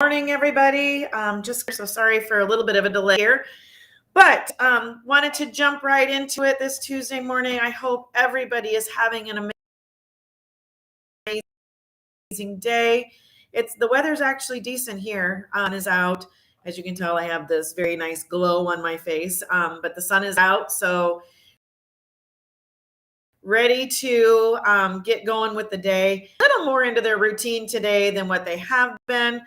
Morning, everybody. Just so sorry for a little bit of a delay here, but wanted to jump right into it this Tuesday morning. I hope everybody is having an amazing day. The weather's actually decent here. Sun is out. As you can tell, I have this very nice glow on my face, but the sun is out, so ready to get going with the day. A little more into their routine today than what they have been.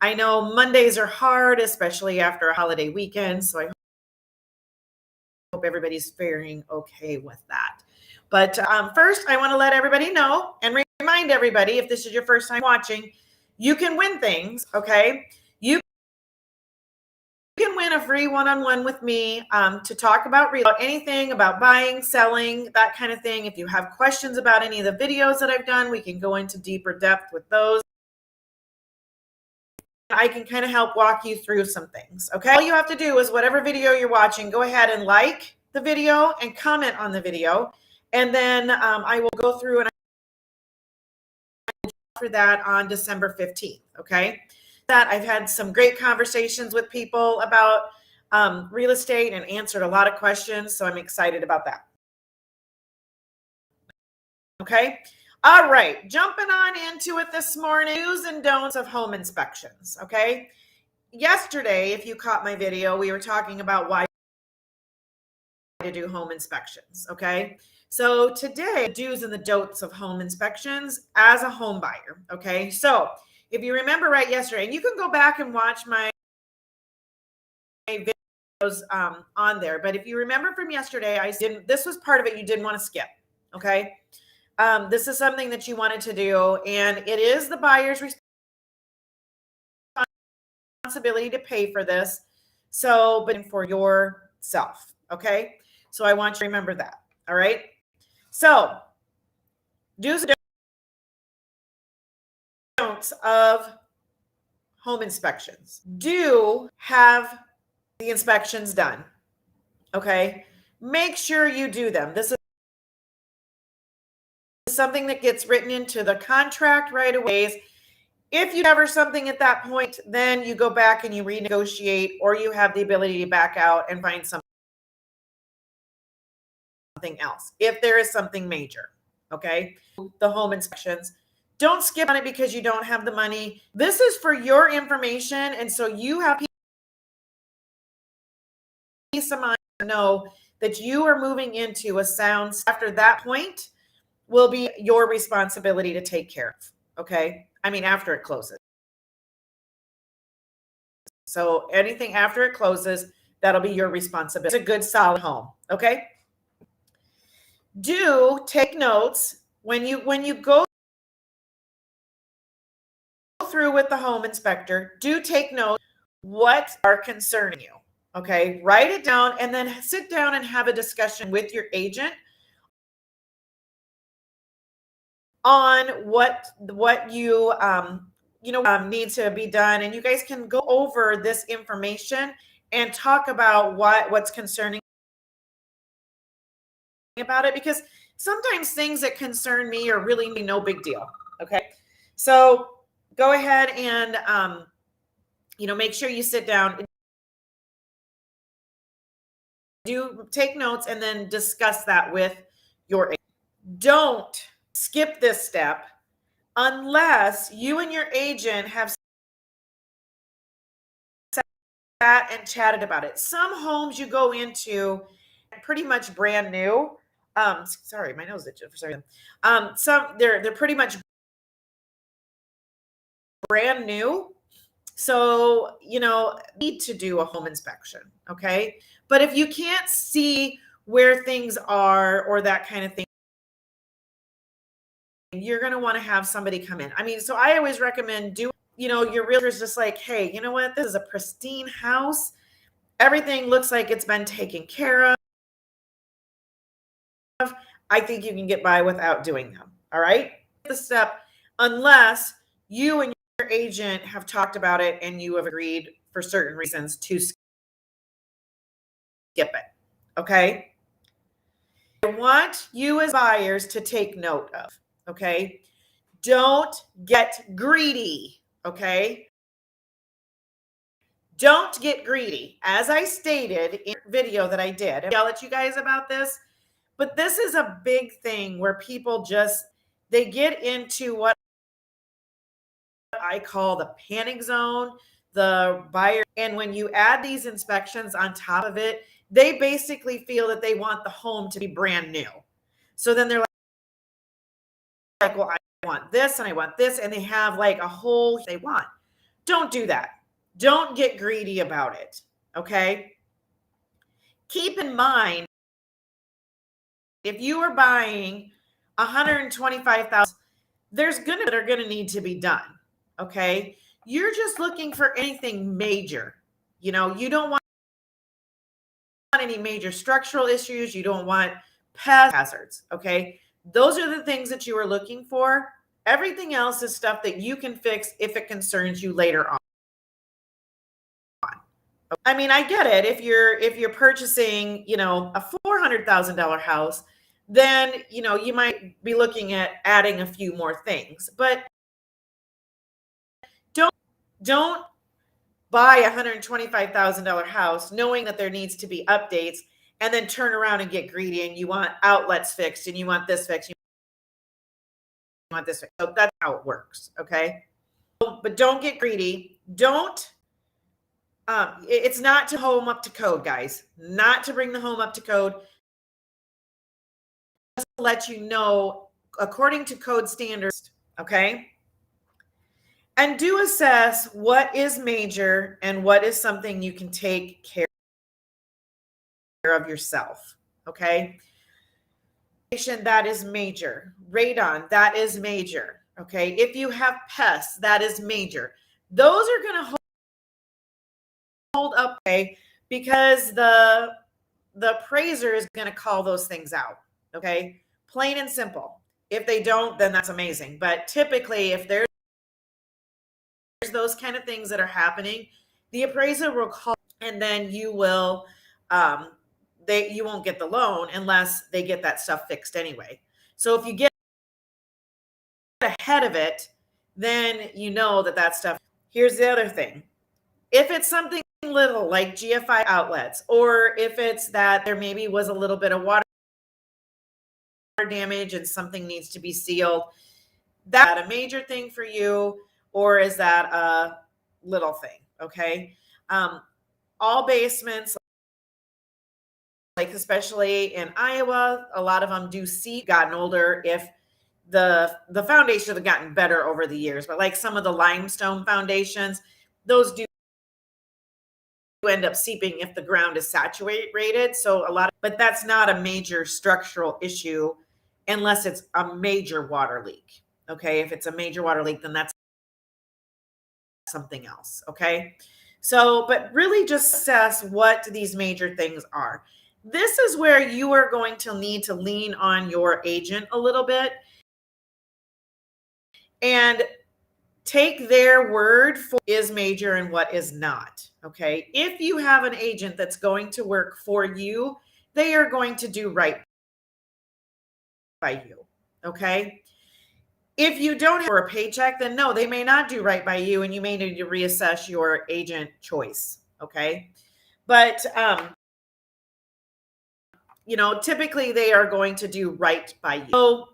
I know Mondays are hard, especially after a holiday weekend, so I hope everybody's faring okay with that. But first, I want to let everybody know and remind everybody, if this is your first time watching, you can win things, okay? You can win a free one-on-one with me to talk about anything about buying, selling, that kind of thing. If you have questions about any of the videos that I've done, we can go into deeper depth with those. I can kind of help walk you through some things, okay? All you have to do is whatever video you're watching, go ahead and like the video and comment on the video. And then I will go through and offer that on December 15th, okay? That I've had some great conversations with people about real estate and answered a lot of questions, so I'm excited about that. Okay? All right, jumping on into it this morning, do's and don'ts of home inspections, okay? Yesterday, if you caught my video, we were talking about why to do home inspections, okay? So today, do's and the don'ts of home inspections as a home buyer, okay? So if you remember right yesterday, and you can go back and watch my videos on there, but if you remember from yesterday, this was part of it you didn't want to skip, okay? This is something that you wanted to do, and it is the buyer's responsibility to pay for this. So, but for yourself, okay? So I want you to remember that, all right? So, do's and don'ts of home inspections. Do have the inspections done, okay? Make sure you do them. This is something that gets written into the contract right away. If you cover something at that point, then you go back and you renegotiate, or you have the ability to back out and find something else if there is something major, okay? The home inspections. Don't skip on it because you don't have the money. This is for your information, and so you have peace of mind to know that you are moving into a sound. After that point will be your responsibility to take care of, okay? I mean, after it closes. So anything after it closes, that'll be your responsibility. It's a good, solid home, okay? Do take notes when you go through with the home inspector. Do take notes what are concerning you, okay? Write it down and then sit down and have a discussion with your agent on what you need to be done, and you guys can go over this information and talk about what's concerning about it, because sometimes things that concern me are really no big deal, okay? So go ahead and make sure you sit down, do take notes, and then discuss that with your agent. Don't skip this step unless you and your agent have sat and chatted about it. Some homes you go into pretty much brand new. Sorry, my nose itches for some reason. Some they're pretty much brand new. So, need to do a home inspection, okay? But if you can't see where things are or that kind of thing, you're going to want to have somebody come in. I mean, so I always recommend your realtor's just like, hey, you know what? This is a pristine house. Everything looks like it's been taken care of. I think you can get by without doing them. All right? The step, unless you and your agent have talked about it and you have agreed for certain reasons to skip it. Okay? I want you as buyers to take note of, okay? Don't get greedy, okay? Don't get greedy. As I stated in the video that I did, I'll yell at you guys about this, but this is a big thing where people just, they get into what I call the panic zone, the buyer. And when you add these inspections on top of it, they basically feel that they want the home to be brand new. So then they're like, well, I want this and I want this. And they have like a whole they want. Don't do that. Don't get greedy about it. Okay. Keep in mind, if you are buying 125,000, there's gonna that are gonna need to be done. Okay. You're just looking for anything major. You don't want any major structural issues. You don't want pest hazards. Okay. Those are the things that you are looking for. Everything else is stuff that you can fix if it concerns you later on. I mean, I get it. If you're purchasing, a $400,000 house, then, you might be looking at adding a few more things. But don't buy a $125,000 house knowing that there needs to be updates and then turn around and get greedy and you want outlets fixed and you want this fixed, you want this fixed. So that's how it works, okay? But don't get greedy. Don't it's not to home up to code, guys. Not to bring the home up to code. Just to let you know according to code standards, okay? And do assess what is major and what is something you can take care of yourself, okay? That is major. Radon, that is major, okay? If you have pests, that is major. Those are going to hold up, okay? Because the appraiser is going to call those things out, okay? Plain and simple. If they don't, then that's amazing. But typically, if there's those kind of things that are happening, the appraiser will call, and then you will, you won't get the loan unless they get that stuff fixed anyway. So if you get ahead of it, then you know that stuff. Here's the other thing. If it's something little like GFI outlets, or if it's that there maybe was a little bit of water damage and something needs to be sealed, that a major thing for you, or is that a little thing? Okay. All basements, like especially in Iowa, a lot of them do see gotten older. If the foundations have gotten better over the years, but like some of the limestone foundations, those do end up seeping if the ground is saturated. So but that's not a major structural issue unless it's a major water leak. Okay. If it's a major water leak, then that's something else. Okay. So, but really just assess what these major things are. This is where you are going to need to lean on your agent a little bit and take their word for what is major and what is not. Okay. If you have an agent that's going to work for you, they are going to do right by you. Okay. If you don't have a paycheck, then no, they may not do right by you and you may need to reassess your agent choice. Okay. But, typically they are going to do right by you. So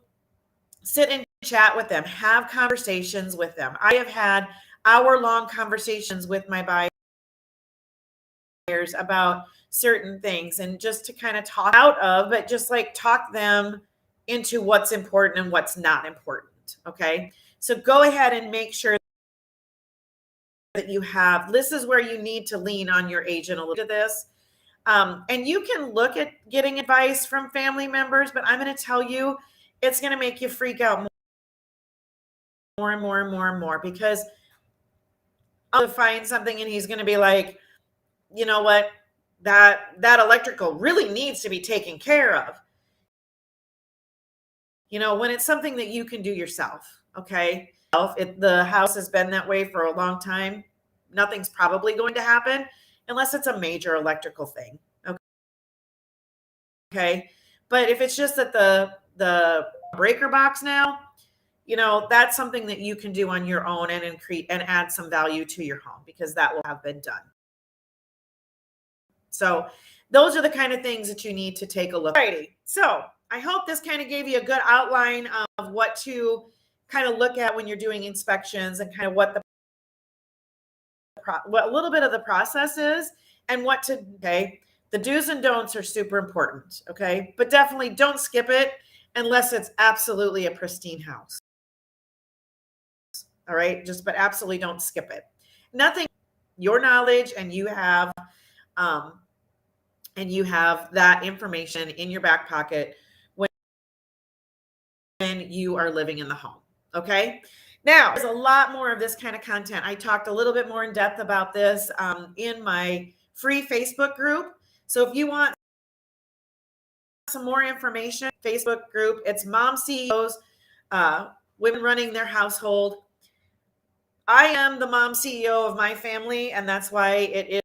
sit and chat with them, have conversations with them. I have had hour-long conversations with my buyers about certain things and just to kind of talk out of, but just like talk them into what's important and what's not important. Okay. So go ahead and make sure that this is where you need to lean on your agent a little bit of this. And you can look at getting advice from family members, but I'm going to tell you, it's going to make you freak out more and more and more and more because I'll find something and he's going to be like, you know what, that electrical really needs to be taken care of. When it's something that you can do yourself. Okay. If the house has been that way for a long time, nothing's probably going to happen unless it's a major electrical thing. Okay. But if it's just that the breaker box now, that's something that you can do on your own and add some value to your home because that will have been done. So those are the kind of things that you need to take a look at. Alrighty. So I hope this kind of gave you a good outline of what to kind of look at when you're doing inspections and kind of what a little bit of the process is and what to, okay. The do's and don'ts are super important, okay? But definitely don't skip it unless it's absolutely a pristine house. All right, but absolutely don't skip it. Nothing, your knowledge, and you have that information in your back pocket when you are living in the home. Okay. Now, there's a lot more of this kind of content. I talked a little bit more in depth about this in my free Facebook group. So if you want some more information, Facebook group, it's Mom CEOs, women running their household. I am the mom CEO of my family, and that's why it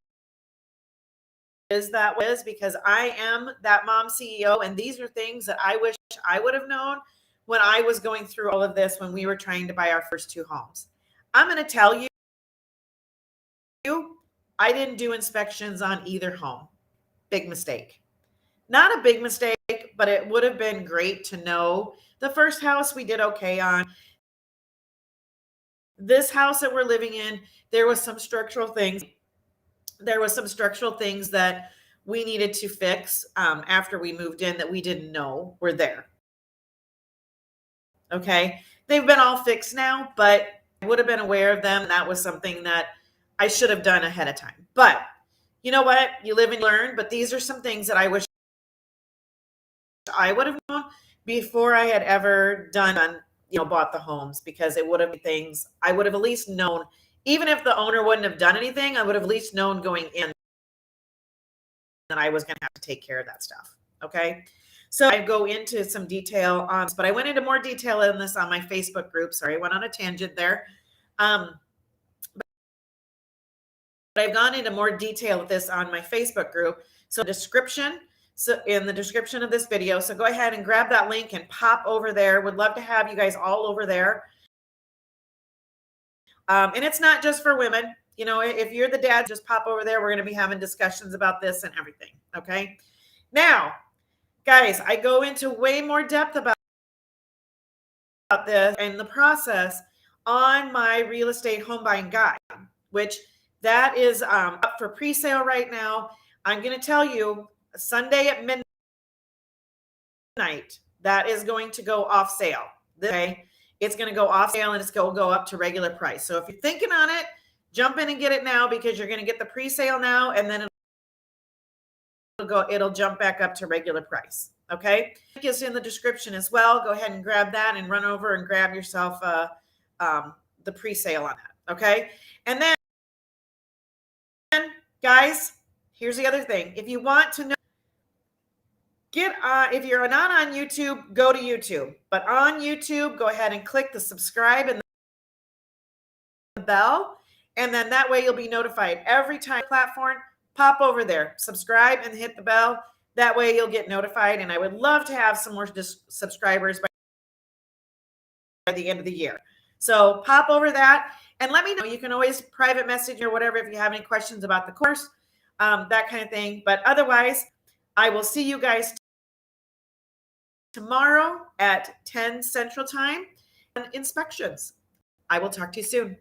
is that way, because I am that mom CEO, and these are things that I wish I would have known when I was going through all of this when we were trying to buy our first 2 homes. I'm going to tell you, I didn't do inspections on either home. Big mistake. Not a big mistake, but it would have been great to know. The first house we did okay on. This house that we're living in, there was some structural things. There was some structural things that we needed to fix after we moved in that we didn't know were there. Okay. They've been all fixed now, but I would have been aware of them. That was something that I should have done ahead of time. But you know what? You live and learn. But these are some things that I wish I would have known before I had ever bought the homes, because it would have been things I would have at least known. Even if the owner wouldn't have done anything, I would have at least known going in that I was going to have to take care of that stuff. Okay. So I go into some detail on this, but I went into more detail in this on my Facebook group. Sorry, I went on a tangent there. But I've gone into more detail with this on my Facebook group. So in the description of this video. So go ahead and grab that link and pop over there. Would love to have you guys all over there. And it's not just for women. You know, if you're the dad, just pop over there. We're going to be having discussions about this and everything. Okay. Now, guys, I go into way more depth about this and the process on my real estate home buying guide, which that is up for pre-sale right now. I'm going to tell you, Sunday at midnight, that is going to go off sale. Okay. It's going to go off sale and it's going to go up to regular price. So if you're thinking on it, jump in and get it now, because you're going to get the pre-sale now, and then it'll jump back up to regular price. Okay. Link is in the description as well. Go ahead and grab that and run over and grab yourself the pre-sale on that. Okay. And then, guys, here's the other thing. If you want to know, if you're not on YouTube, go to YouTube. But on YouTube, go ahead and click the subscribe and the bell. And then that way you'll be notified every time platform. Pop over there, subscribe, and hit the bell. That way you'll get notified. And I would love to have some more subscribers by the end of the year. So pop over that and let me know. You can always private message or whatever if you have any questions about the course, that kind of thing. But otherwise, I will see you guys tomorrow at 10 Central Time on inspections. I will talk to you soon.